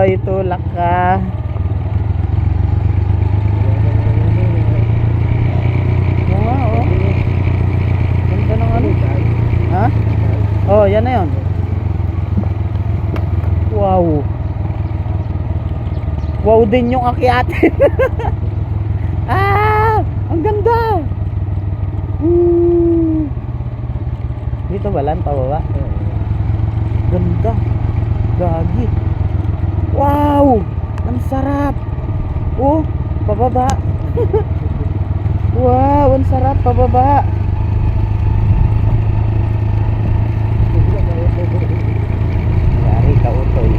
Oy, tulak ka. Oo nga, oh. Ganda ng ano. Ha? Oh, yan na yun. Wow. Wow din yung akyatin. Ah, ang ganda. Dito ba lang pababa? Ganda. Gagi. Wow, ang sarap. Oh, pababa. Wow, ang sarap pababa. Yari ka, Utoy.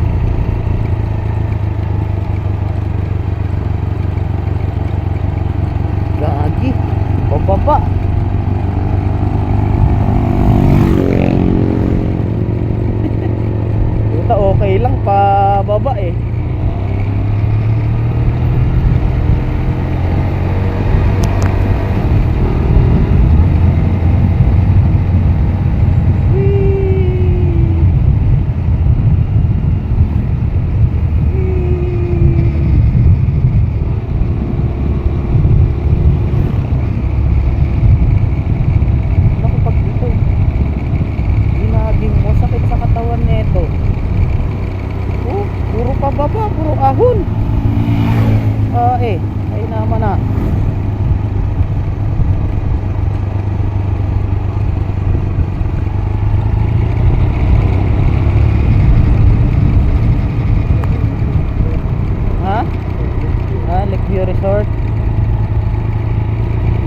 Gagi, pababa. Ito okay lang pababa eh. Pababa, puro ahon. Ay naman ah. Ha? Lakeview Resort.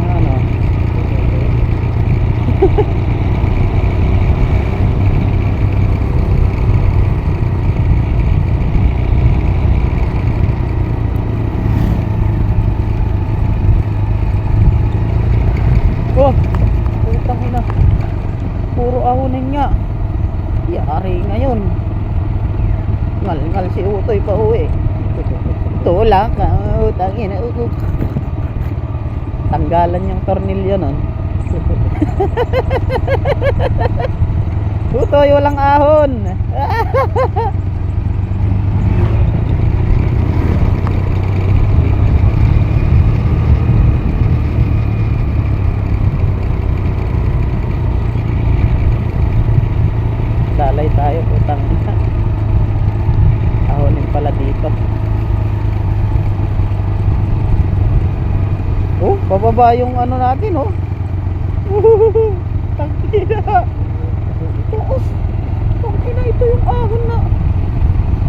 Ano? Oh, putang ina. Puro ahonin nga. Yari ngayon. Ngal-ngal si Utoy pa uwi. Tulak ka, utang ina. Tanggalan yung tornilyo nun. Utoy, walang ahon. Salay tayo, putang ina. Ahonin pala dito. Oh, bababa yung ano natin, oh. Tangina. Tukos. Tangina, ito yung ahon na.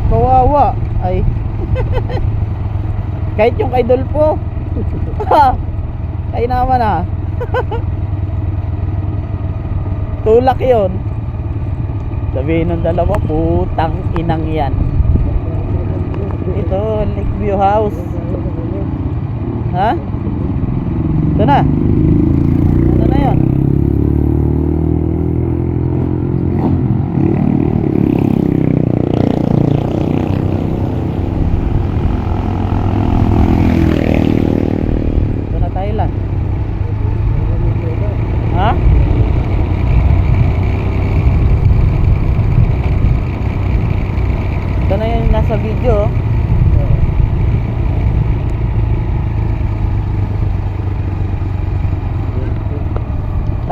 Kawawa. Ay. Kahit yung kay Dolpo. Ay naman ah. Tulak yun. Sabihin ng dalawa, putang inang yan. Ito, Lakeview House. Ha? Ito na. Ano na yun? Ito na Thailand. Ha? Ito na yung nasa video.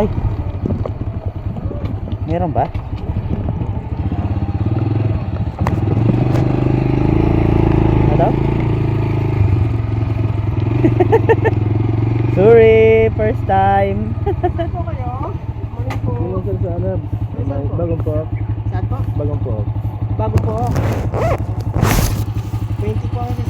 Ay, meron ba? Ano? Sorry, first time. Saan po kayo? Morning po. Bagong po. Saan po? Bagong po. Bago po. 20 po ako